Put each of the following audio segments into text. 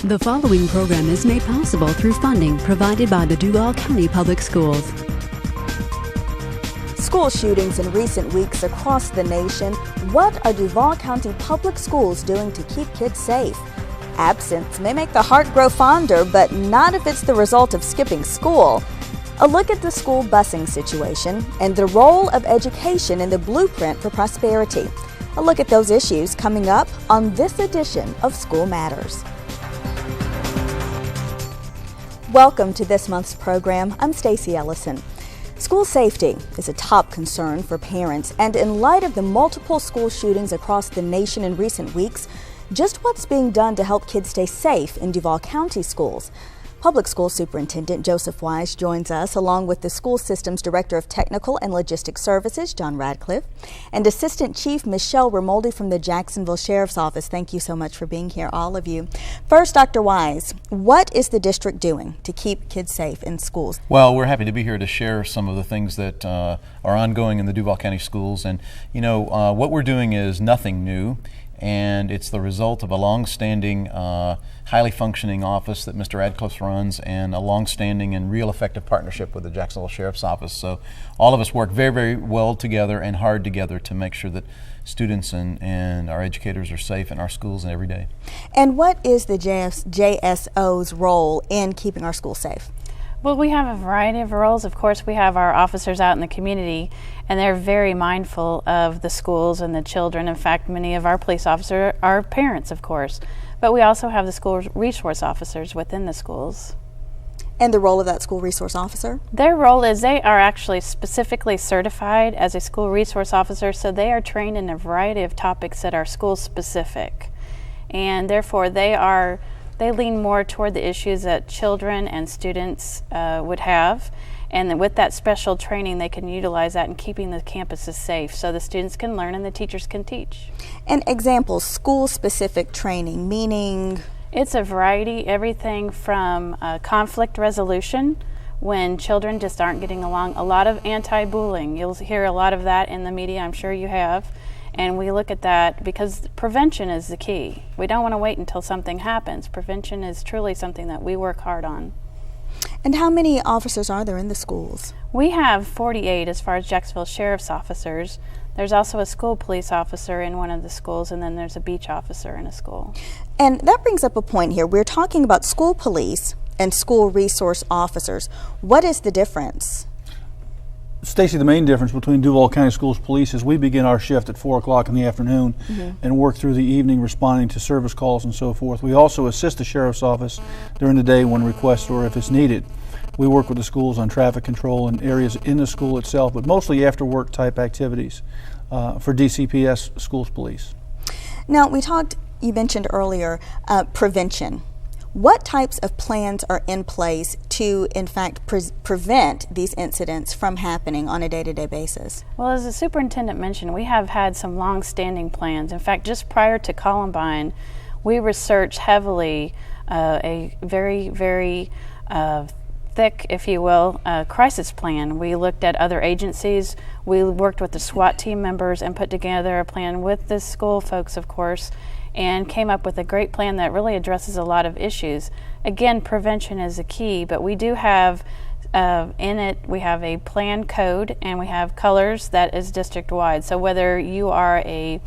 The following program is made possible through funding provided by the Duval County Public Schools. School shootings in recent weeks across the nation. What are Duval County Public Schools doing to keep kids safe? Absence may make the heart grow fonder, but not if it's the result of skipping school. A look at the school busing situation and the role of education in the blueprint for prosperity. A look at those issues coming up on this edition of School Matters. Welcome to this month's program. I'm Stacy Ellison. School safety is a top concern for parents, and in light of the multiple school shootings across the nation in recent weeks, just what's being done to help kids stay safe in Duval County schools? Public School Superintendent Joseph Wise joins us, along with the School Systems Director of Technical and Logistic Services, John Radcliffe, and Assistant Chief Michelle Romoldi from the Jacksonville Sheriff's Office. Thank you so much for being here, all of you. First, Dr. Wise, what is the district doing to keep kids safe in schools? Well, we're happy to be here to share some of the things that are ongoing in the Duval County schools. And, you know, what we're doing is nothing new. And it's the result of a long-standing, highly functioning office that Mr. Radcliffe runs, and a long-standing and real effective partnership with the Jacksonville Sheriff's Office. So all of us work very, very well together and hard together to make sure that students and our educators are safe in our schools and every day. And what is the JSO's role in keeping our schools safe? Well, we have a variety of roles. Of course, we have our officers out in the community, and they're very mindful of the schools and the children. In fact, many of our police officers are parents, of course. But we also have the school resource officers within the schools. And the role of that school resource officer? Their role is they are actually specifically certified as a school resource officer, so they are trained in a variety of topics that are school specific. And therefore, they lean more toward the issues that children and students would have, and with that special training they can utilize that in keeping the campuses safe so the students can learn and the teachers can teach. And examples, school-specific training, meaning? It's a variety, everything from conflict resolution, when children just aren't getting along, a lot of anti-bullying. You'll hear a lot of that in the media, I'm sure you have. And we look at that because prevention is the key. We don't want to wait until something happens. Prevention is truly something that we work hard on. And how many officers are there in the schools? We have 48 as far as Jacksonville Sheriff's officers. There's also a school police officer in one of the schools, and then there's a beach officer in a school. And that brings up a point here. We're talking about school police and school resource officers. What is the difference? Stacy, the main difference between Duval County Schools Police is we begin our shift at 4 o'clock in the afternoon and work through the evening responding to service calls and so forth. We also assist the Sheriff's Office during the day when requested or if it's needed. We work with the schools on traffic control and areas in the school itself, but mostly after work type activities for DCPS Schools Police. Now, you mentioned earlier prevention. What types of plans are in place to, in fact, prevent these incidents from happening on a day-to-day basis? Well, as the superintendent mentioned, we have had some long-standing plans. In fact, just prior to Columbine, we researched heavily a very, very thick, if you will, crisis plan. We looked at other agencies. We worked with the SWAT team members and put together a plan with the school folks, of course, and came up with a great plan that really addresses a lot of issues. Again, prevention is the key, but we do have in it, we have a plan code and we have colors that is district-wide. So whether you are a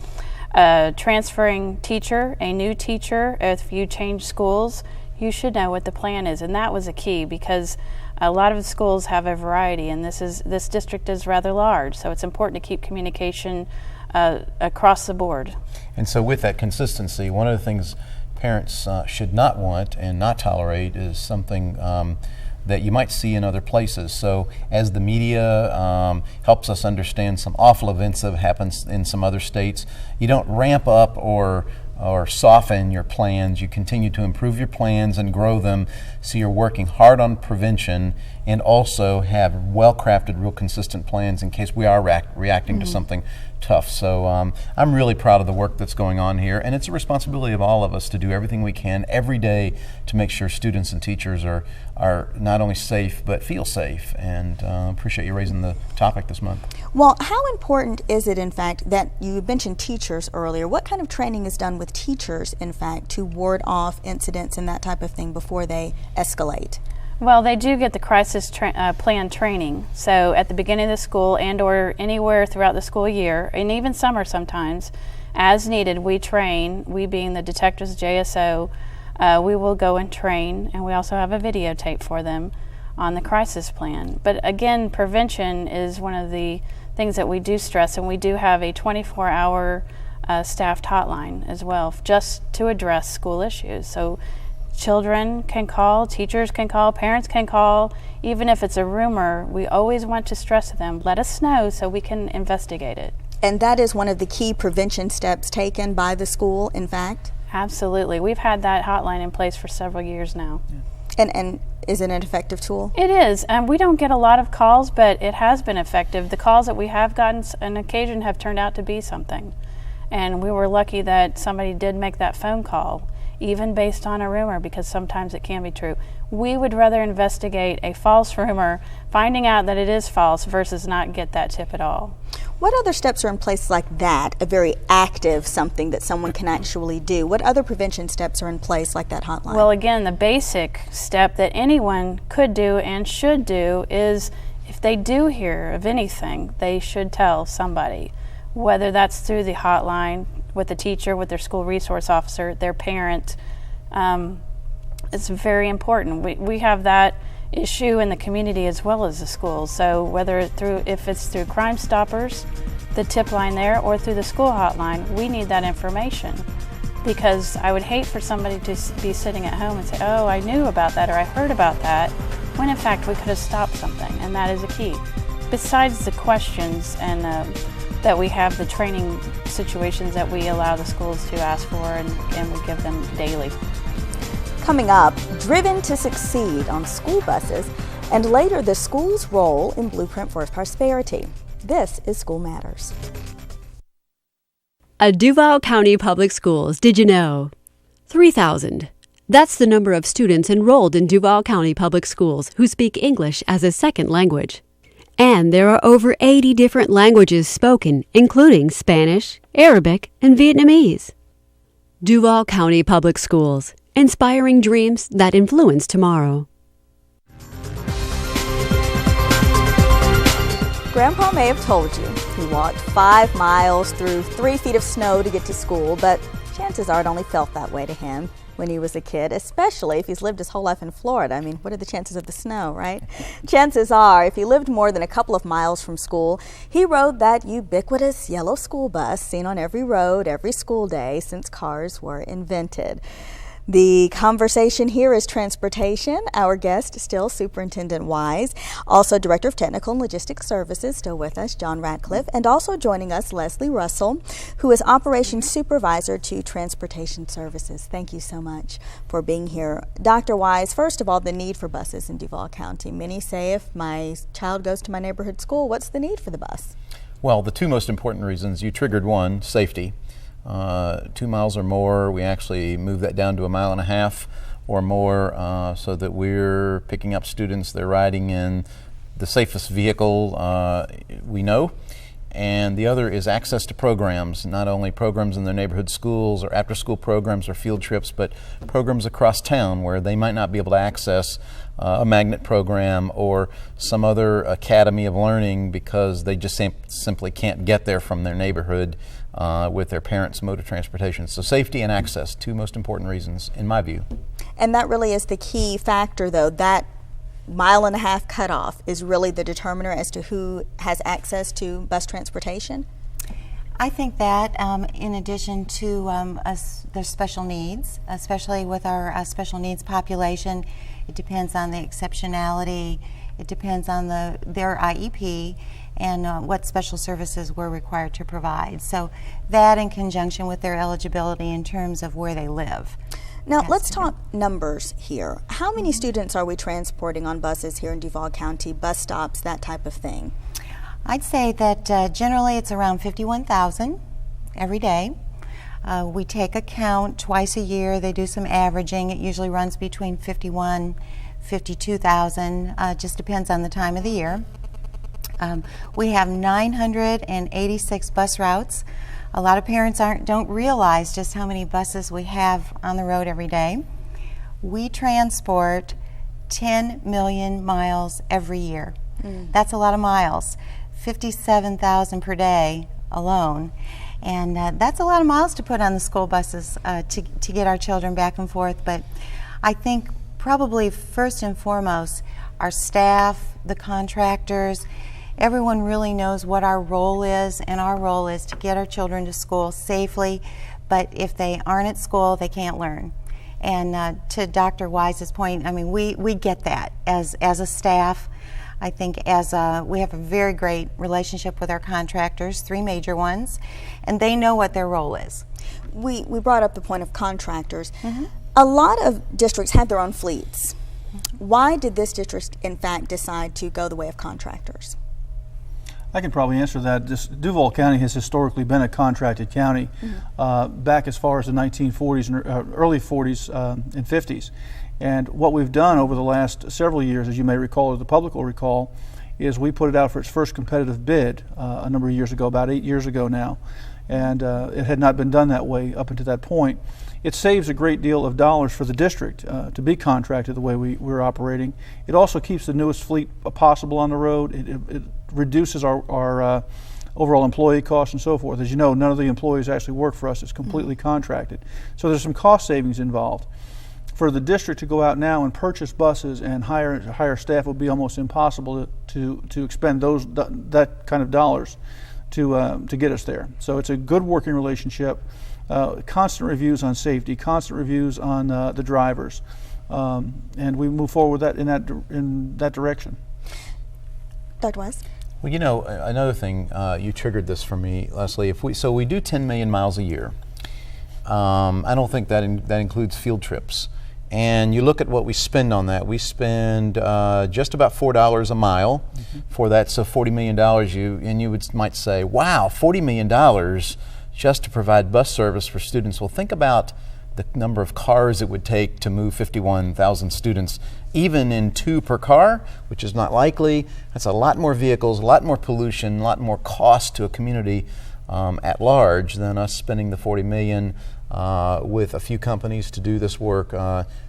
transferring teacher, a new teacher, if you change schools, you should know what the plan is. And that was a key because a lot of schools have a variety, and this district is rather large, so it's important to keep communication across the board. And so with that consistency, one of the things parents should not want and not tolerate is something that you might see in other places. So as the media helps us understand some awful events that have happened in some other states, you don't ramp up or soften your plans. You continue to improve your plans and grow them, so you're working hard on prevention and also have well-crafted, real consistent plans in case we are reacting to something tough. So I'm really proud of the work that's going on here, and it's a responsibility of all of us to do everything we can every day to make sure students and teachers are not only safe but feel safe, and appreciate you raising the topic this month. Well, how important is it, in fact, that you mentioned teachers earlier? What kind of training is done with with teachers, in fact, to ward off incidents and that type of thing before they escalate? Well, they do get the crisis plan training. So at the beginning of the school and or anywhere throughout the school year, and even summer sometimes, as needed, we train, we being the detectives JSO, we will go and train, and we also have a videotape for them on the crisis plan. But again, prevention is one of the things that we do stress, and we do have a 24-hour staffed hotline as well, just to address school issues. So children can call, teachers can call, parents can call. Even if it's a rumor, we always want to stress to them, let us know so we can investigate it. And that is one of the key prevention steps taken by the school, in fact? Absolutely. We've had that hotline in place for several years now. Yeah. And is it an effective tool? It is. We don't get a lot of calls, but it has been effective. The calls that we have gotten on occasion have turned out to be something. And we were lucky that somebody did make that phone call, even based on a rumor, because sometimes it can be true. We would rather investigate a false rumor, finding out that it is false, versus not get that tip at all. What other steps are in place like that, a very active something that someone can actually do? What other prevention steps are in place like that hotline? Well, again, the basic step that anyone could do and should do is, if they do hear of anything, they should tell somebody, whether that's through the hotline, with the teacher, with their school resource officer, their parent. It's very important. We have that issue in the community as well as the schools. So if it's through Crime Stoppers, the tip line there, or through the school hotline, we need that information. Because I would hate for somebody to be sitting at home and say, oh, I knew about that, or I heard about that, when in fact we could have stopped something, and that is a key. Besides the questions and that we have, the training situations that we allow the schools to ask for, and we give them daily. Coming up, Driven to Succeed on school buses, and later the school's role in Blueprint for Prosperity. This is School Matters. At Duval County Public Schools, did you know? 3,000. That's the number of students enrolled in Duval County Public Schools who speak English as a second language. And there are over 80 different languages spoken, including Spanish, Arabic, and Vietnamese. Duval County Public Schools, inspiring dreams that influence tomorrow. Grandpa may have told you he walked 5 miles through 3 feet of snow to get to school, but chances are it only felt that way to him when he was a kid, especially if he's lived his whole life in Florida. I mean, what are the chances of the snow, right? Chances are, if he lived more than a couple of miles from school, he rode that ubiquitous yellow school bus seen on every road every school day since cars were invented. The conversation here is transportation. Our guest still Superintendent Wise, also Director of Technical and Logistics Services, still with us, John Ratcliffe, and also joining us, Leslie Russell, who is Operations Supervisor to Transportation Services. Thank you so much for being here. Dr. Wise, first of all, the need for buses in Duval County. Many say if my child goes to my neighborhood school, what's the need for the bus? Well, the two most important reasons, you triggered one, safety. 2 miles or more, we actually move that down to 1.5 miles or more so that we're picking up students. They're riding in the safest vehicle we know. And the other is access to programs, not only programs in their neighborhood schools or after-school programs or field trips, but programs across town where they might not be able to access a magnet program or some other academy of learning because they just simply can't get there from their neighborhood with their parents' mode of transportation. So safety and access, two most important reasons in my view. And that really is the key factor, though. That 1.5 mile cutoff is really the determiner as to who has access to bus transportation? I think that in addition to their special needs, especially with our special needs population, it depends on the exceptionality, it depends on their IEP, and what special services we're required to provide. So that in conjunction with their eligibility in terms of where they live. Now let's talk numbers here. How many students are we transporting on buses here in Duval County, bus stops, that type of thing? I'd say that generally it's around 51,000 every day. We take a count twice a year. They do some averaging. It usually runs between 51, 52,000, just depends on the time of the year. We have 986 bus routes. A lot of parents don't realize just how many buses we have on the road every day. We transport 10 million miles every year. That's a lot of miles, 57,000 per day alone. And that's a lot of miles to put on the school buses to get our children back and forth. But I think probably first and foremost, our staff, the contractors, everyone really knows what our role is, and our role is to get our children to school safely. But if they aren't at school, they can't learn. And to Dr. Wise's point, I mean, we get that as a staff. I think we have a very great relationship with our contractors, 3 major ones, and they know what their role is. We brought up the point of contractors. A lot of districts have their own fleets. Why did this district, in fact, decide to go the way of contractors? I can probably answer that. Duval County has historically been a contracted county back as far as the 1940s and early 40s and 50s. And what we've done over the last several years, as you may recall, or the public will recall, is we put it out for its first competitive bid a number of years ago, about 8 years ago now. And it had not been done that way up until that point. It saves a great deal of dollars for the district to be contracted the way we're operating. It also keeps the newest fleet possible on the road. It reduces our overall employee costs and so forth. As you know, none of the employees actually work for us. It's completely contracted. So there's some cost savings involved. For the district to go out now and purchase buses and hire staff would be almost impossible to expend that kind of dollars to get us there. So it's a good working relationship, constant reviews on safety, constant reviews on the drivers, and we move forward with that in that direction. Dr. Wise? Well, you know, another thing, you triggered this for me, Leslie. So we do 10 million miles a year. I don't think that includes field trips. And you look at what we spend on that. We spend just about $4 a mile for that. So $40 million. You might say, wow, $40 million just to provide bus service for students. Well, think about the number of cars it would take to move 51,000 students, even in 2 per car, which is not likely. That's a lot more vehicles, a lot more pollution, a lot more cost to a community at large than us spending the $40 million with a few companies to do this work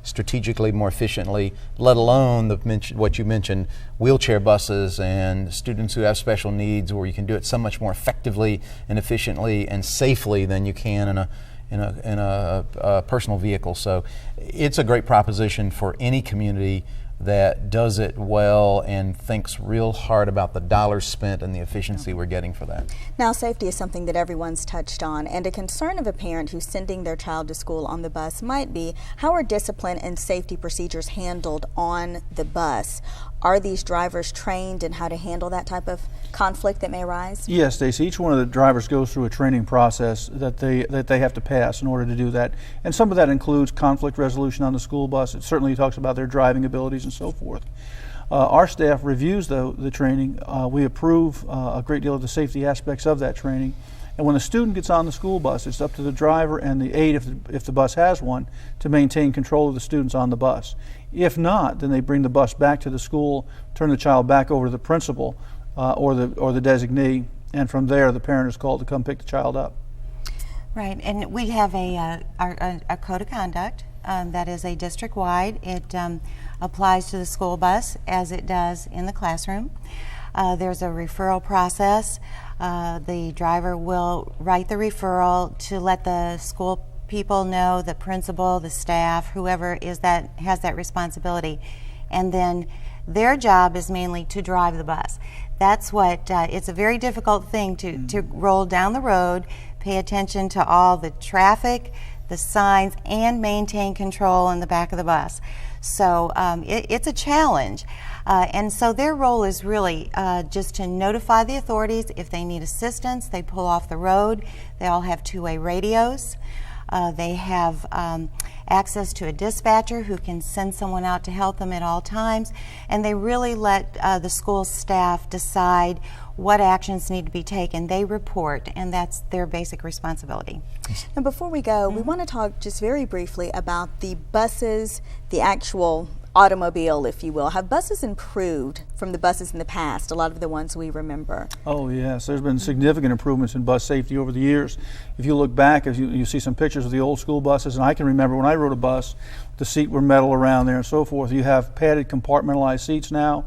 strategically, more efficiently, let alone what you mentioned, wheelchair buses and students who have special needs, where you can do it so much more effectively and efficiently and safely than you can in a personal vehicle. So it's a great proposition for any community that does it well and thinks real hard about the dollars spent and the efficiency we're getting for that. Now, safety is something that everyone's touched on, and a concern of a parent who's sending their child to school on the bus might be, how are discipline and safety procedures handled on the bus? Are these drivers trained in how to handle that type of conflict that may arise? Yes, Stacey. Each one of the drivers goes through a training process that they have to pass in order to do that. And some of that includes conflict resolution on the school bus. It certainly talks about their driving abilities and so forth. Our staff reviews the training. We approve a great deal of the safety aspects of that training. And when a student gets on the school bus, it's up to the driver and the aide, if the bus has one, to maintain control of the students on the bus. If not, then they bring the bus back to the school, turn the child back over to the principal or the designee, and from there the parent is called to come pick the child up. Right, and we have a code of conduct that is a district-wide. It applies to the school bus as it does in the classroom. There's a referral process. The driver will write the referral to let the school people know, the principal, the staff, whoever has that responsibility. And then their job is mainly to drive the bus. That's what, it's a very difficult thing to roll down the road, pay attention to all the traffic, the signs, and maintain control in the back of the bus. So it's a challenge. And so their role is really just to notify the authorities if they need assistance. They pull off the road. They all have two-way radios. They have access to a dispatcher who can send someone out to help them at all times. And they really let the school staff decide what actions need to be taken. They report, and that's their basic responsibility. And before we go, we want to talk just very briefly about the buses, the actual automobile, if you will. Have buses improved from the buses in the past, a lot of the ones we remember? Oh yes, there's been significant improvements in bus safety over the years. If you look back, as you see some pictures of the old school buses, and I can remember when I rode a bus, the seat were metal around there and so forth. You have padded compartmentalized seats now.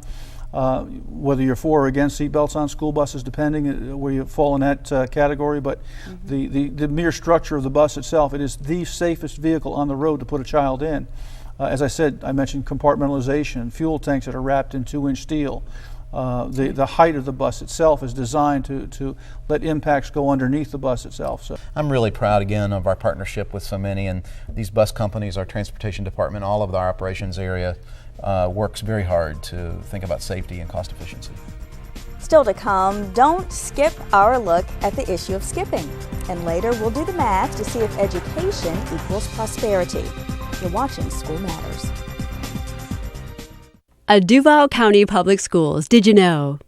Whether you're for or against seatbelts on school buses, depending where you fall in that category, but the mere structure of the bus itself, it is the safest vehicle on the road to put a child in. As I said, I mentioned compartmentalization, fuel tanks that are wrapped in 2-inch steel. The height of the bus itself is designed to let impacts go underneath the bus itself. So I'm really proud again of our partnership with so many, and these bus companies, our transportation department, all of our operations area works very hard to think about safety and cost efficiency. Still to come, don't skip our look at the issue of skipping. And later we'll do the math to see if education equals prosperity. You're watching School Matters. At Duval County Public Schools, did you know?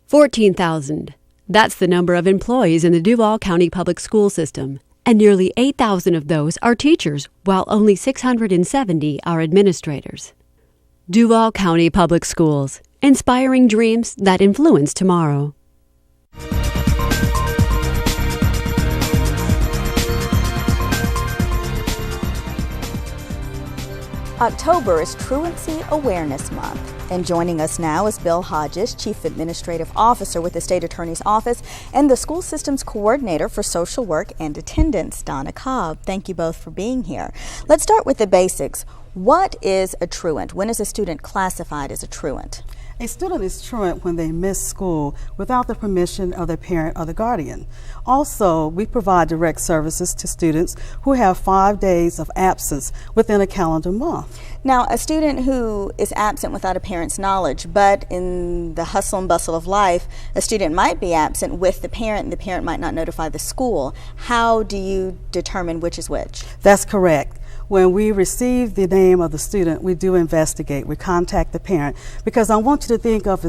14,000. That's the number of employees in the Duval County Public School system, and nearly 8,000 of those are teachers, while only 670 are administrators. Duval County Public Schools, inspiring dreams that influence tomorrow. October is Truancy Awareness Month, and joining us now is Bill Hodges, Chief Administrative Officer with the State Attorney's Office and the School Systems Coordinator for Social Work and Attendance, Donna Cobb. Thank you both for being here. Let's start with the basics. What is a truant? When is a student classified as a truant? A student is truant when they miss school without the permission of their parent or the guardian. Also, we provide direct services to students who have 5 days of absence within a calendar month. Now, a student who is absent without a parent's knowledge, but in the hustle and bustle of life, a student might be absent with the parent and the parent might not notify the school. How do you determine which is which? That's correct. When we receive the name of the student, we do investigate. We contact the parent because I want you to think of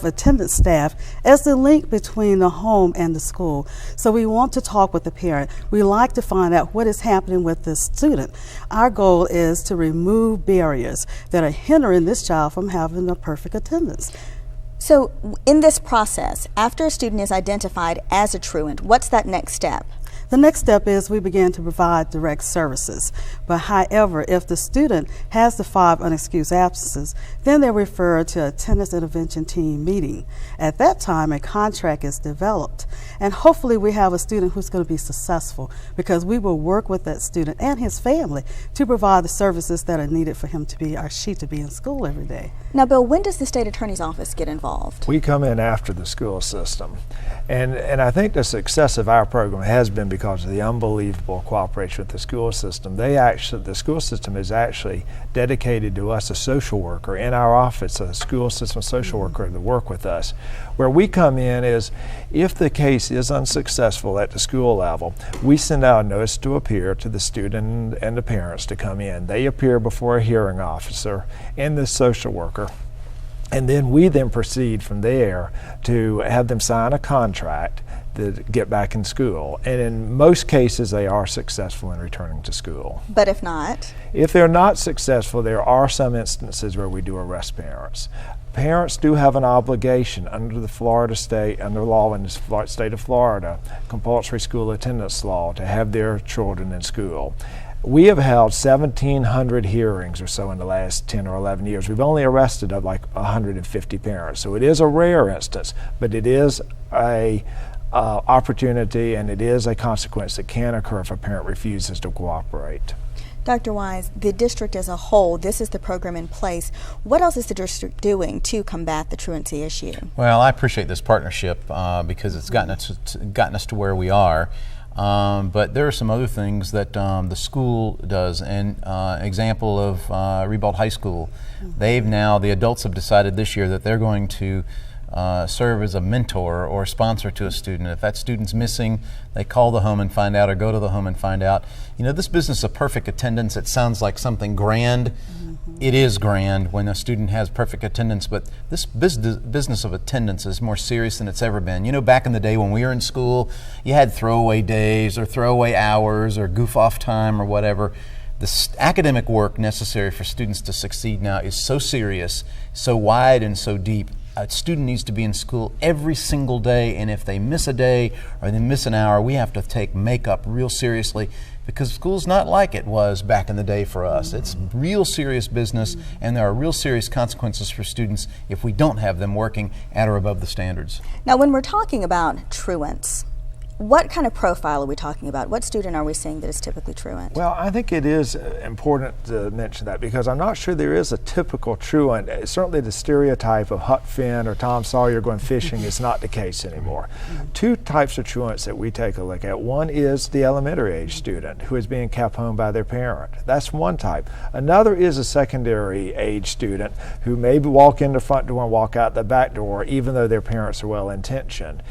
attendance staff as the link between the home and the school. So we want to talk with the parent. We like to find out what is happening with this student. Our goal is to remove barriers that are hindering this child from having a perfect attendance. So in this process, after a student is identified as a truant, what's that next step? The next step is we begin to provide direct services. But however, if the student has the 5 unexcused absences, then they're referred to attendance intervention team meeting. At that time, a contract is developed. And hopefully we have a student who's going to be successful because we will work with that student and his family to provide the services that are needed for him to be or she to be in school every day. Now, Bill, when does the State Attorney's Office get involved? We come in after the school system. And I think the success of our program has been because of the unbelievable cooperation with the school system. The school system is actually dedicated to us a social worker in our office, a school system social worker to work with us. Where we come in is if the case is unsuccessful at the school level, we send out a notice to appear to the student and the parents to come in. They appear before a hearing officer and the social worker. And then we proceed from there to have them sign a contract to get back in school. And in most cases, they are successful in returning to school. But if not? If they're not successful, there are some instances where we do arrest parents. Parents do have an obligation under the Florida state, under law in the state of Florida, compulsory school attendance law, to have their children in school. We have held 1,700 hearings or so in the last 10 or 11 years. We've only arrested like 150 parents. So it is a rare instance, but it is a opportunity and it is a consequence that can occur if a parent refuses to cooperate. Dr. Wise, the district as a whole, this is the program in place. What else is the district doing to combat the truancy issue? Well, I appreciate this partnership because it's gotten us to where we are. But there are some other things that the school does. An example of Ribault High School, the adults have decided this year that they're going to serve as a mentor or sponsor to a student. If that student's missing, they call the home and find out, or go to the home and find out. You know, this business of perfect attendance, it sounds like something grand. It is grand when a student has perfect attendance, but this business of attendance is more serious than it's ever been. You know, back in the day when we were in school, you had throwaway days or throwaway hours or goof off time or whatever. academic work necessary for students to succeed now is so serious, so wide and so deep. A student needs to be in school every single day, and if they miss a day or they miss an hour, we have to take makeup real seriously, because school's not like it was back in the day for us. It's real serious business, and there are real serious consequences for students if we don't have them working at or above the standards. Now, when we're talking about truants, what kind of profile are we talking about? What student are we seeing that is typically truant? Well, I think it is important to mention that, because I'm not sure there is a typical truant. Certainly the stereotype of Huck Finn or Tom Sawyer going fishing is not the case anymore. Two types of truants that we take a look at. One is the elementary age student who is being kept home by their parent. That's one type. Another is a secondary age student who may walk in the front door and walk out the back door even though their parents are well intentioned.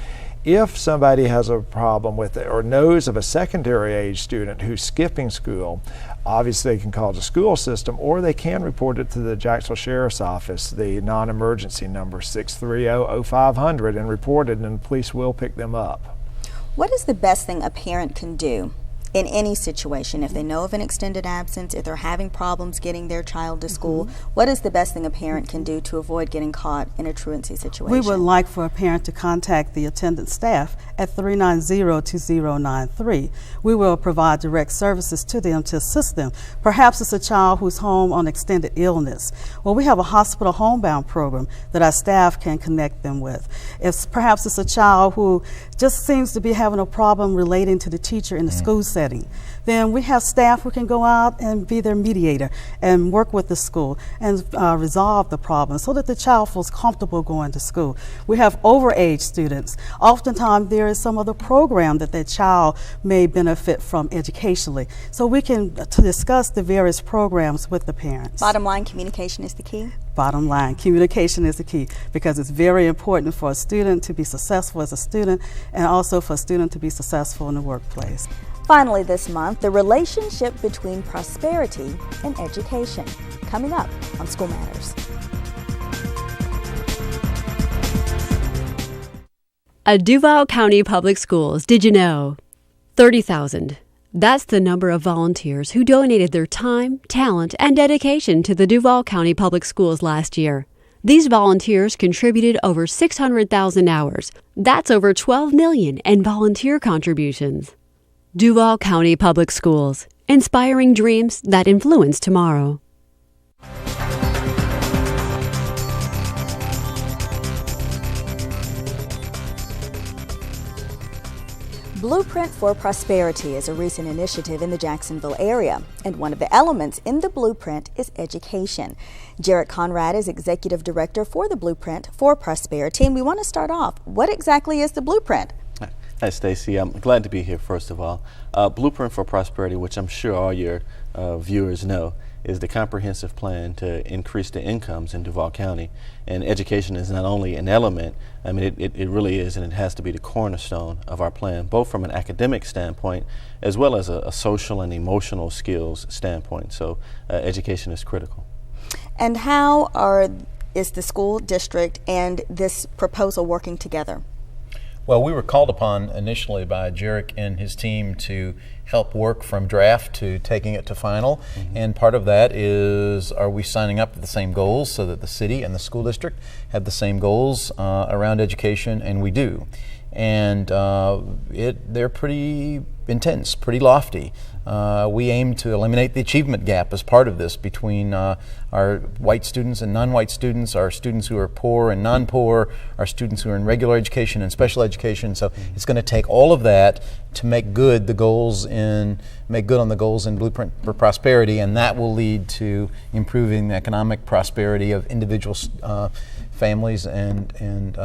If somebody has a problem with it or knows of a secondary age student who's skipping school, obviously they can call the school system, or they can report it to the Jacksonville Sheriff's Office, the non-emergency number 630-0500, and report it, and the police will pick them up. What is the best thing a parent can do in any situation? If they know of an extended absence, if they're having problems getting their child to school, what is the best thing a parent can do to avoid getting caught in a truancy situation? We would like for a parent to contact the attendant staff at 390-2093. We will provide direct services to them to assist them. Perhaps it's a child who's home on extended illness. Well, we have a hospital homebound program that our staff can connect them with. If perhaps it's a child who just seems to be having a problem relating to the teacher in the school setting, then we have staff who can go out and be their mediator and work with the school and resolve the problem so that the child feels comfortable going to school. We have overage students. Oftentimes there is some other program that that child may benefit from educationally. So we can discuss the various programs with the parents. Bottom line, communication is the key? Bottom line, communication is the key, because it's very important for a student to be successful as a student and also for a student to be successful in the workplace. Finally this month, the relationship between prosperity and education. Coming up on School Matters. At Duval County Public Schools, did you know? 30,000. That's the number of volunteers who donated their time, talent, and dedication to the Duval County Public Schools last year. These volunteers contributed over 600,000 hours. That's over $12 million in volunteer contributions. Duval County Public Schools, inspiring dreams that influence tomorrow. Blueprint for Prosperity is a recent initiative in the Jacksonville area, and one of the elements in the blueprint is education. Jarrett Conrad is Executive Director for the Blueprint for Prosperity, and we want to start off. What exactly is the blueprint? Hi, Stacy. I'm glad to be here, first of all. Blueprint for Prosperity, which I'm sure all your viewers know, is the comprehensive plan to increase the incomes in Duval County. And education is not only an element, I mean, it really is, and it has to be the cornerstone of our plan, both from an academic standpoint as well as a social and emotional skills standpoint. So education is critical. And how is the school district and this proposal working together? Well, we were called upon initially by Jarek and his team to help work from draft to taking it to final. And part of that is, are we signing up to the same goals so that the city and the school district have the same goals around education? And we do. And they're pretty intense, pretty lofty. We aim to eliminate the achievement gap as part of this between our white students and non-white students, our students who are poor and non-poor, our students who are in regular education and special education. So it's going to take all of that to make good on the goals in Blueprint for Prosperity, and that will lead to improving the economic prosperity of individual families and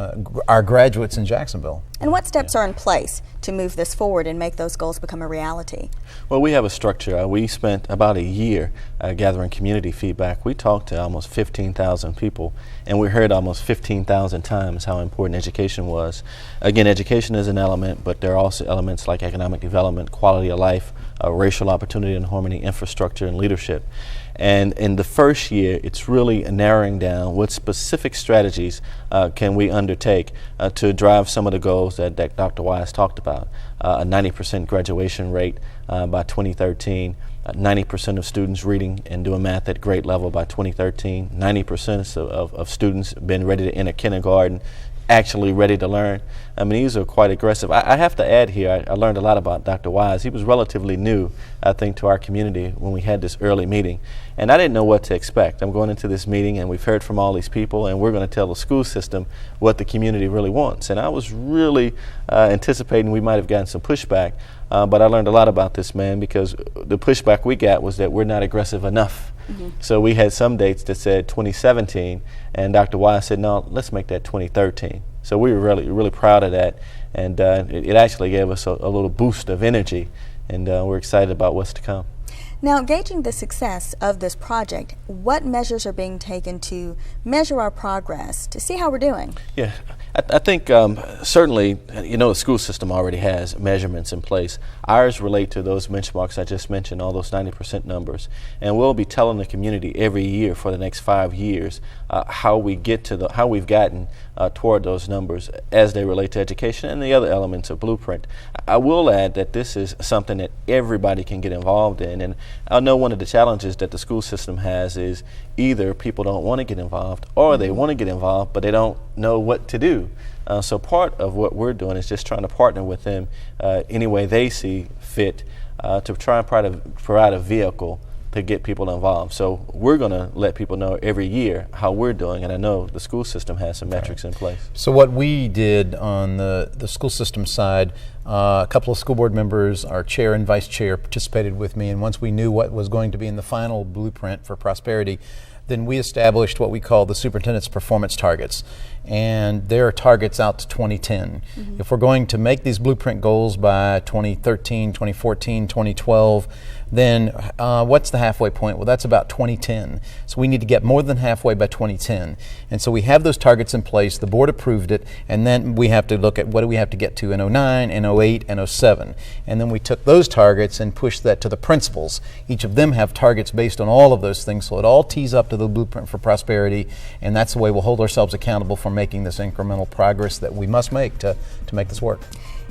our graduates in Jacksonville. And what steps are in place to move this forward and make those goals become a reality? Well, we have a structure. We spent about a year gathering community feedback. We talked to almost 15,000 people, and we heard almost 15,000 times how important education was. Again, education is an element, but there are also elements like economic development, quality of life, racial opportunity and harmony, infrastructure, and leadership. And in the first year, it's really narrowing down what specific strategies can we undertake to drive some of the goals that Dr. Wise talked about. A 90% graduation rate by 2013, 90% of students reading and doing math at grade level by 2013, 90% of students been ready to enter kindergarten, actually ready to learn. I mean, these are quite aggressive. I have to add here, I learned a lot about Dr. Wise. He was relatively new, I think, to our community when we had this early meeting. And I didn't know what to expect. I'm going into this meeting and we've heard from all these people and we're going to tell the school system what the community really wants. And I was really anticipating we might have gotten some pushback, but I learned a lot about this man because the pushback we got was that we're not aggressive enough. Mm-hmm. So we had some dates that said 2017 and Dr. Wise said, no, let's make that 2013. So we were really proud of that, and it actually gave us a little boost of energy, and we're excited about what's to come. Now, gauging the success of this project, what measures are being taken to measure our progress, to see how we're doing? Yeah, I think certainly, you know, the school system already has measurements in place. Ours relate to those benchmarks I just mentioned, all those 90% numbers. And we'll be telling the community every year for the next 5 years how we've gotten toward those numbers as they relate to education and the other elements of Blueprint. I will add that this is something that everybody can get involved in. And I know one of the challenges that the school system has is either people don't want to get involved or they want to get involved but they don't know what to do. So part of what we're doing is just trying to partner with them any way they see fit to try and provide a vehicle to get people involved. So we're going to let people know every year how we're doing, and I know the school system has some metrics in place. So what we did on the school system side, a couple of school board members, our chair and vice chair participated with me, and once we knew what was going to be in the final blueprint for prosperity, then we established what we call the superintendent's performance targets. And there are targets out to 2010. Mm-hmm. If we're going to make these blueprint goals by 2013, 2014, 2012, then what's the halfway point? Well, that's about 2010. So we need to get more than halfway by 2010. And so we have those targets in place, the board approved it, and then we have to look at what do we have to get to in 09, in 08, and 07. And then we took those targets and pushed that to the principals. Each of them have targets based on all of those things, so it all tees up to the blueprint for prosperity, and that's the way we'll hold ourselves accountable for making this incremental progress that we must make to make this work.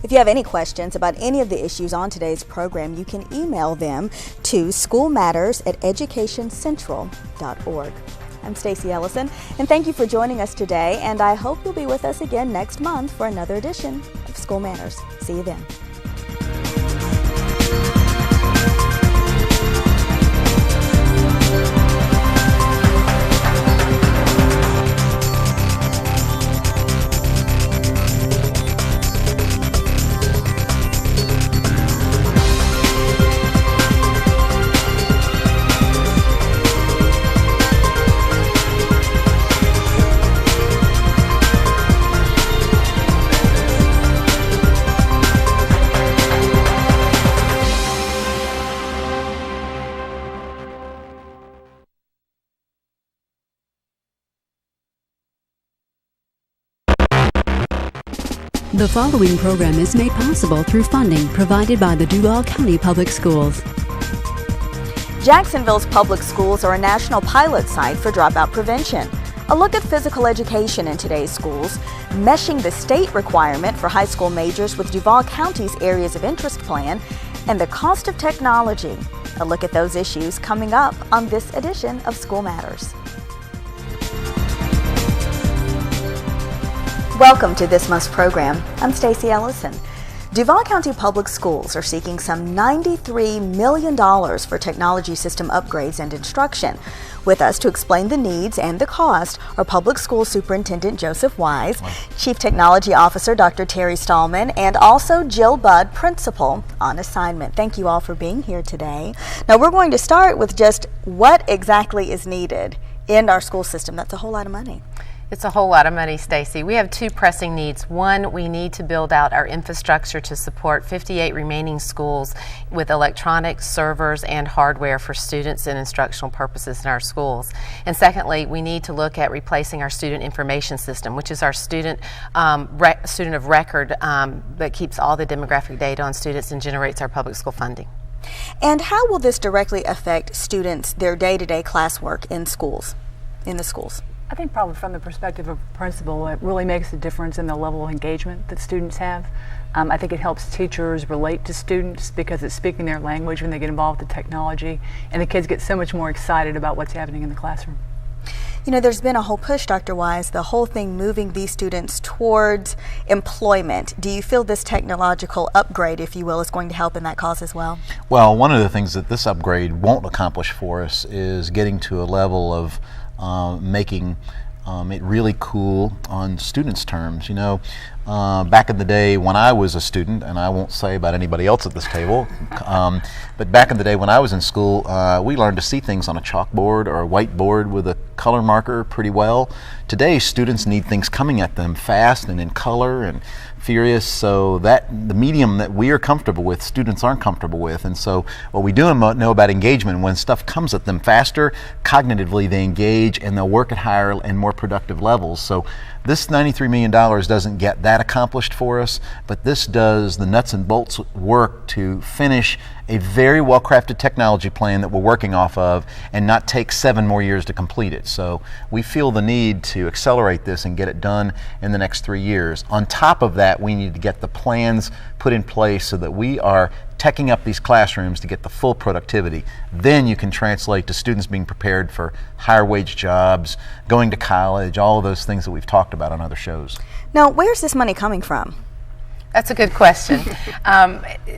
If you have any questions about any of the issues on today's program, you can email them to schoolmatters@educationcentral.org. I'm Stacey Ellison, and thank you for joining us today, and I hope you'll be with us again next month for another edition of School Matters. See you then. The following program is made possible through funding provided by the Duval County Public Schools. Jacksonville's public schools are a national pilot site for dropout prevention. A look at physical education in today's schools, meshing the state requirement for high school majors with Duval County's areas of interest plan, and the cost of technology. A look at those issues coming up on this edition of School Matters. Welcome to this month's program. I'm Stacey Ellison. Duval County Public Schools are seeking some $93 million for technology system upgrades and instruction. With us to explain the needs and the cost are Public School Superintendent Joseph Wise, Chief Technology Officer Dr. Terry Stallman, and also Jill Budd, Principal, on assignment. Thank you all for being here today. Now we're going to start with just what exactly is needed in our school system. That's a whole lot of money. It's a whole lot of money, Stacy. We have two pressing needs. One, we need to build out our infrastructure to support 58 remaining schools with electronics, servers, and hardware for students and instructional purposes in our schools. And secondly, we need to look at replacing our student information system, which is our student of record that keeps all the demographic data on students and generates our public school funding. And how will this directly affect students, their day-to-day classwork in schools, in the schools? I think probably from the perspective of a principal, it really makes a difference in the level of engagement that students have. I think it helps teachers relate to students because it's speaking their language when they get involved with technology, and the kids get so much more excited about what's happening in the classroom. You know, there's been a whole push, Dr. Wise, the whole thing moving these students towards employment. Do you feel this technological upgrade, if you will, is going to help in that cause as well? Well, one of the things that this upgrade won't accomplish for us is getting to a level of making it really cool on students' terms. You know, back in the day when I was a student, and I won't say about anybody else at this table, but back in the day when I was in school, we learned to see things on a chalkboard or a whiteboard with a color marker pretty well. Today, students need things coming at them fast and in color and furious, so that the medium that we are comfortable with, students aren't comfortable with. And so what we do know about engagement, when stuff comes at them faster, cognitively they engage and they'll work at higher and more productive levels. So this $93 million doesn't get that accomplished for us, but this does the nuts and bolts work to finish a very well-crafted technology plan that we're working off of and not take 7 more years to complete it. So we feel the need to accelerate this and get it done in the next 3 years. On top of that, we need to get the plans put in place so that we are teching up these classrooms to get the full productivity. Then you can translate to students being prepared for higher wage jobs, going to college, all of those things that we've talked about on other shows. Now, where's this money coming from? That's a good question.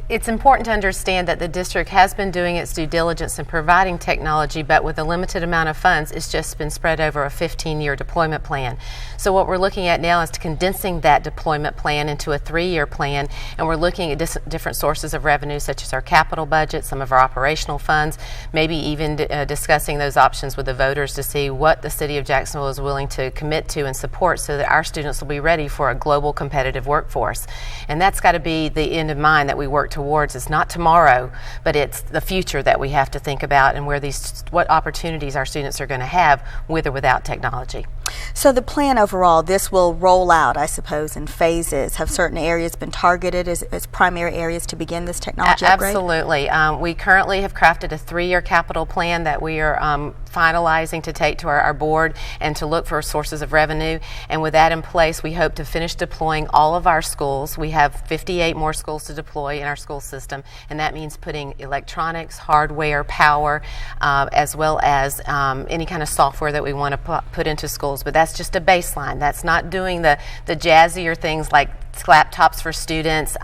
It's important to understand that the district has been doing its due diligence in providing technology, but with a limited amount of funds, it's just been spread over a 15-year deployment plan. So what we're looking at now is condensing that deployment plan into a 3-year plan, and we're looking at different sources of revenue, such as our capital budget, some of our operational funds, maybe even discussing those options with the voters to see what the city of Jacksonville is willing to commit to and support so that our students will be ready for a global competitive workforce. And that's got to be the end of mind that we work towards. It's not tomorrow, but it's the future that we have to think about and what opportunities our students are going to have with or without technology. So the plan overall, this will roll out, I suppose, in phases. Have certain areas been targeted as primary areas to begin this technology upgrade? Absolutely. We currently have crafted a 3-year capital plan that we are finalizing to take to our board and to look for sources of revenue. And with that in place, we hope to finish deploying all of our schools. We have 58 more schools to deploy in our school system, and that means putting electronics, hardware, power, as well as any kind of software that we want to put into schools. But that's just a baseline. That's not doing the jazzier things like laptops for students,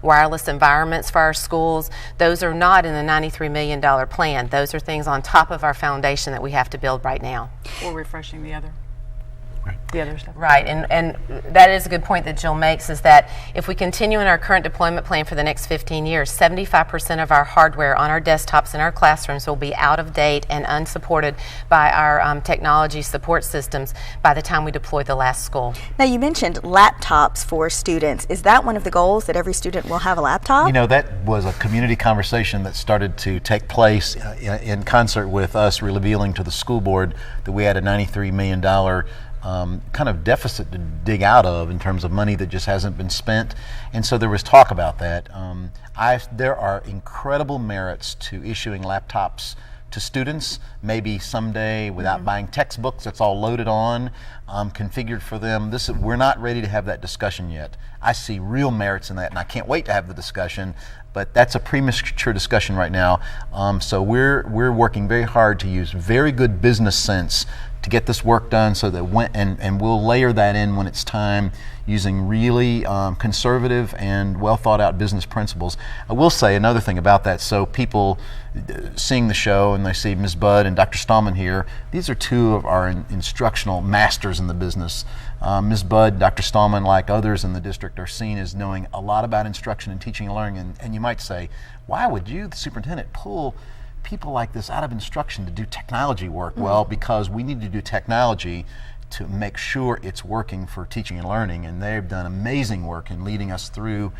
wireless environments for our schools. Those are not in the $93 million plan. Those are things on top of our foundation that we have to build right now. Or refreshing the other. The other stuff. Right, and that is a good point that Jill makes, is that if we continue in our current deployment plan for the next 15 years, 75% of our hardware on our desktops in our classrooms will be out of date and unsupported by our technology support systems by the time we deploy the last school. Now, you mentioned laptops for students. Is that one of the goals, that every student will have a laptop? You know, that was a community conversation that started to take place in concert with us revealing to the school board that we had a $93 million kind of deficit to dig out of in terms of money that just hasn't been spent. And so there was talk about that. There are incredible merits to issuing laptops to students, maybe someday without buying textbooks. It's all loaded on, configured for them. We're not ready to have that discussion yet. I see real merits in that, and I can't wait to have the discussion, but that's a premature discussion right now. So we're working very hard to use very good business sense to get this work done, so that and we'll layer that in when it's time, using really conservative and well thought out business principles. I will say another thing about that. So people seeing the show and they see Ms. Budd and Dr. Stallman here, these are two of our instructional masters in the business. Ms. Budd, Dr. Stallman, like others in the district, are seen as knowing a lot about instruction and teaching and learning. And you might say, why would you, the superintendent, pull people like this out of instruction to do technology work? Well, because we need to do technology to make sure it's working for teaching and learning, and they've done amazing work in leading us through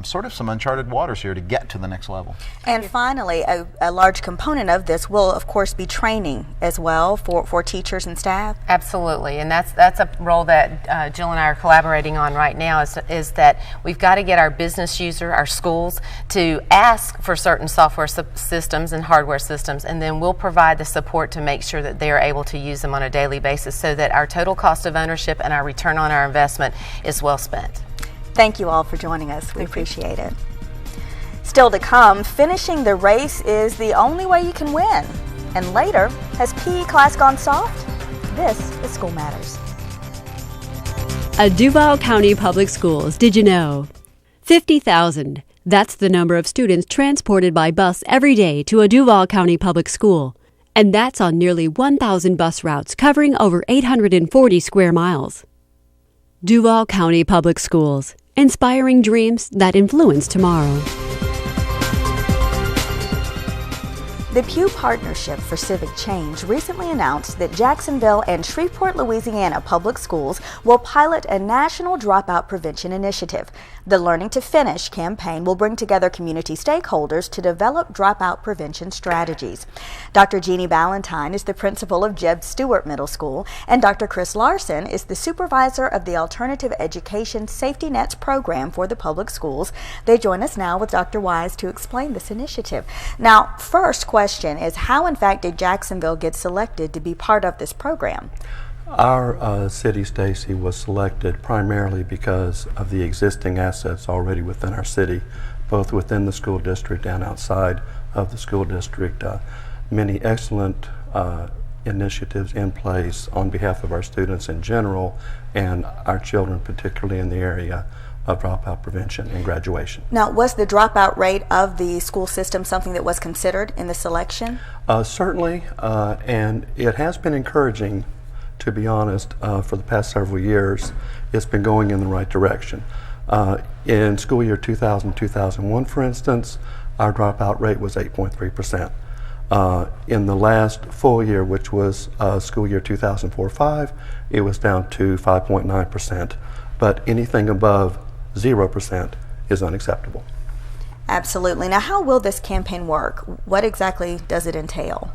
sort of some uncharted waters here to get to the next level. And finally, a large component of this will, of course, be training as well for teachers and staff. Absolutely, and that's a role that Jill and I are collaborating on right now. Is that we've got to get our business user, our schools, to ask for certain software systems and hardware systems, and then we'll provide the support to make sure that they are able to use them on a daily basis, so that our total cost of ownership and our return on our investment is well spent. Thank you all for joining us. We appreciate it. Still to come, finishing the race is the only way you can win. And later, has PE class gone soft? This is School Matters. At Duval County Public Schools, did you know? 50,000. That's the number of students transported by bus every day to a Duval County public school. And that's on nearly 1,000 bus routes covering over 840 square miles. Duval County Public Schools, inspiring dreams that influence tomorrow. The Pew Partnership for Civic Change recently announced that Jacksonville and Shreveport, Louisiana public schools will pilot a national dropout prevention initiative. The Learning to Finish campaign will bring together community stakeholders to develop dropout prevention strategies. Dr. Jeannie Ballantyne is the principal of Jeb Stuart Middle School, and Dr. Chris Larson is the supervisor of the Alternative Education Safety Nets program for the public schools. They join us now with Dr. Wise to explain this initiative. Now, first question is, how in fact did Jacksonville get selected to be part of this program? Our city, Stacy, was selected primarily because of the existing assets already within our city, both within the school district and outside of the school district. Many excellent initiatives in place on behalf of our students in general and our children, particularly in the area of dropout prevention and graduation. Now, was the dropout rate of the school system something that was considered in the selection? Certainly, and it has been encouraging, to be honest, for the past several years. It's been going in the right direction. In school year 2000-2001, for instance, our dropout rate was 8.3%. In the last full year, which was school year 2004-05, it was down to 5.9%. But anything above 0% is unacceptable. Absolutely. Now, how will this campaign work? What exactly does it entail?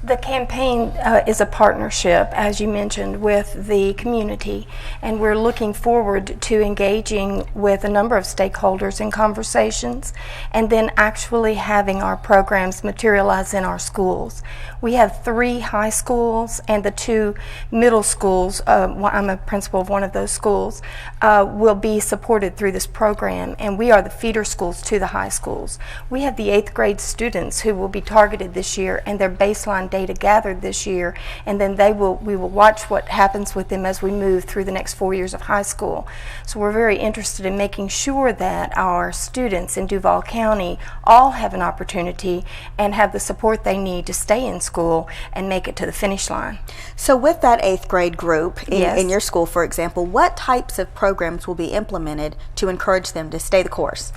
The campaign is a partnership, as you mentioned, with the community, and we're looking forward to engaging with a number of stakeholders in conversations and then actually having our programs materialize in our schools. We have 3 high schools and the 2 middle schools. I'm a principal of one of those schools, will be supported through this program, and we are the feeder schools to the high schools. We have the 8th grade students who will be targeted this year, and their baseline data gathered this year, and then we will watch what happens with them as we move through the next 4 years of high school. So we're very interested in making sure that our students in Duval County all have an opportunity and have the support they need to stay in school and make it to the finish line. So with that 8th grade group Yes. in your school, for example, what types of programs will be implemented to encourage them to stay the course?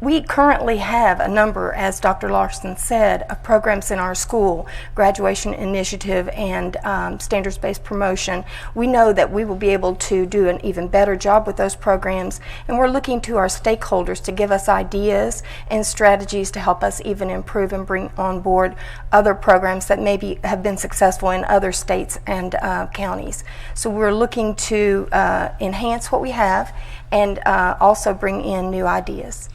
We currently have a number, as Dr. Larson said, of programs in our school, graduation initiative and standards-based promotion. We know that we will be able to do an even better job with those programs, and we're looking to our stakeholders to give us ideas and strategies to help us even improve and bring on board other programs that maybe have been successful in other states and counties. So we're looking to enhance what we have and also bring in new ideas.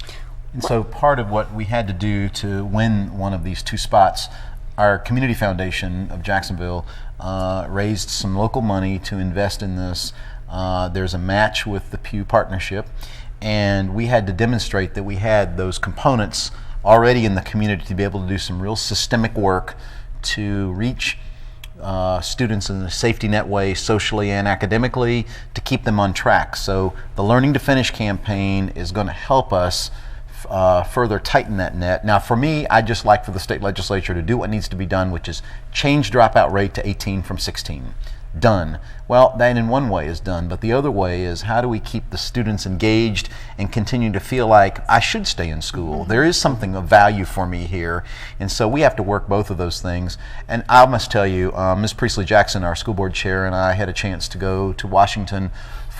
And so part of what we had to do to win one of these 2 spots, our Community Foundation of Jacksonville raised some local money to invest in this. There's a match with the Pew Partnership, and we had to demonstrate that we had those components already in the community to be able to do some real systemic work to reach students in a safety net way, socially and academically, to keep them on track. So the Learning to Finish campaign is going to help us further tighten that net. Now, for me, I'd just like for the state legislature to do what needs to be done, which is change dropout rate to 18 from 16. Done. Well, that in one way is done, but the other way is, how do we keep the students engaged and continue to feel like I should stay in school? There is something of value for me here, and so we have to work both of those things. And I must tell you, Ms. Priestley Jackson, our school board chair, and I had a chance to go to Washington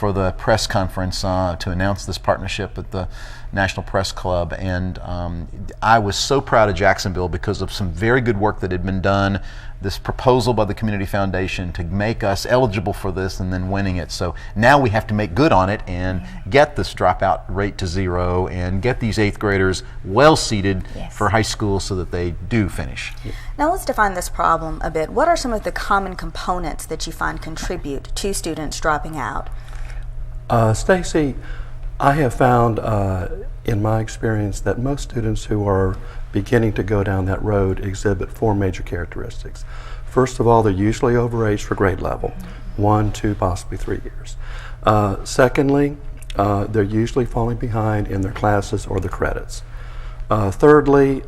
for the press conference to announce this partnership at the National Press Club, and I was so proud of Jacksonville because of some very good work that had been done, this proposal by the Community Foundation to make us eligible for this and then winning it. So now we have to make good on it and get this dropout rate to zero and get these 8th graders well seated for high school so that they do finish. Now let's define this problem a bit. What are some of the common components that you find contribute to students dropping out? Stacy, I have found in my experience that most students who are beginning to go down that road exhibit 4 major characteristics. First of all, they're usually overage for grade level, 1, 2, possibly 3 years. Secondly, they're usually falling behind in their classes or the credits. Thirdly,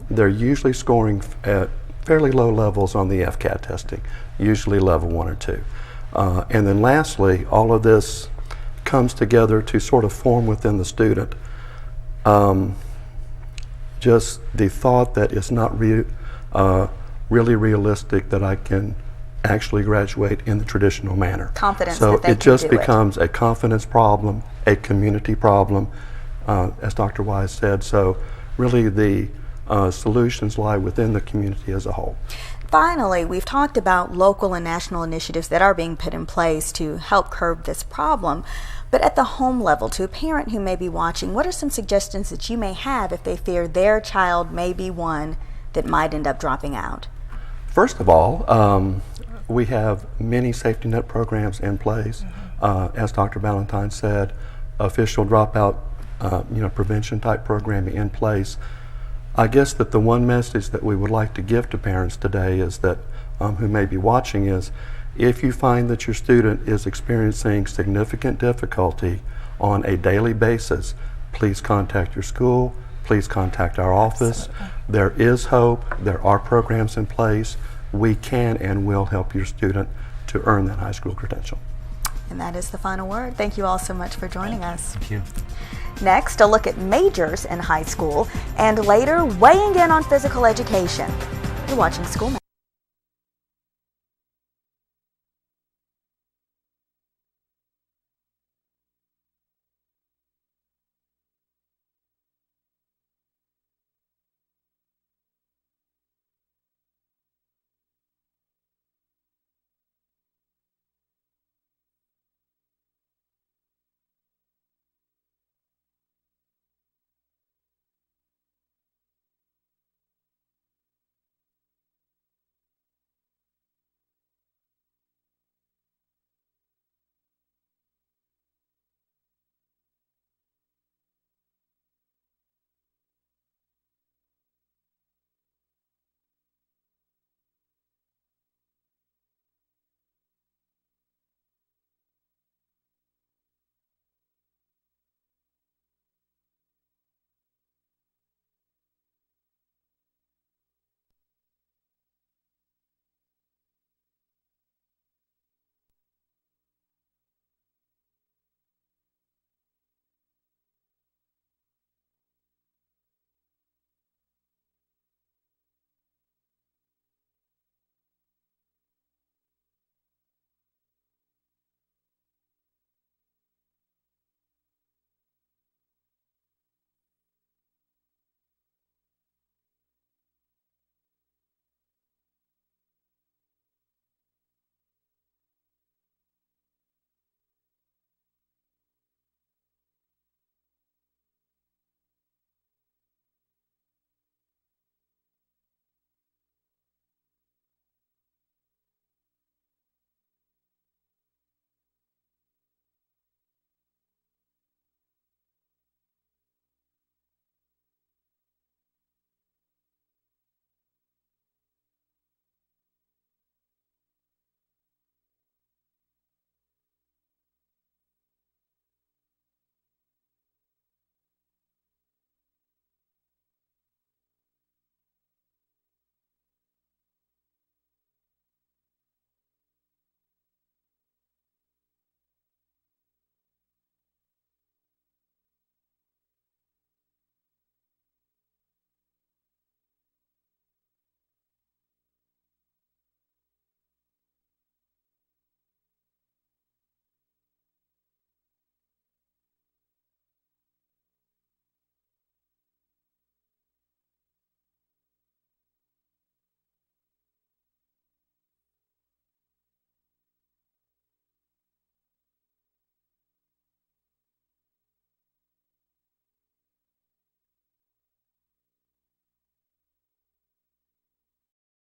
they're usually scoring at fairly low levels on the FCAT testing, usually level 1 or 2. And then lastly, all of this comes together to sort of form within the student just the thought that it's not really realistic that I can actually graduate in the traditional manner. Confidence so that they it just can do becomes a confidence problem, a community problem, as Dr. Wise said. So really the solutions lie within the community as a whole. Finally, we've talked about local and national initiatives that are being put in place to help curb this problem. But at the home level, to a parent who may be watching, what are some suggestions that you may have if they fear their child may be one that might end up dropping out? First of all, we have many safety net programs in place. As Dr. Ballantyne said, official dropout prevention type programming in place. I guess that the one message that we would like to give to parents today is that who may be watching is, if you find that your student is experiencing significant difficulty on a daily basis, please contact your school, please contact our office. There is hope, there are programs in place. We can and will help your student to earn that high school credential. And that is the final word. Thank you all so much for joining us. Thank you. Next, a look at majors in high school, and later, weighing in on physical education. You're watching School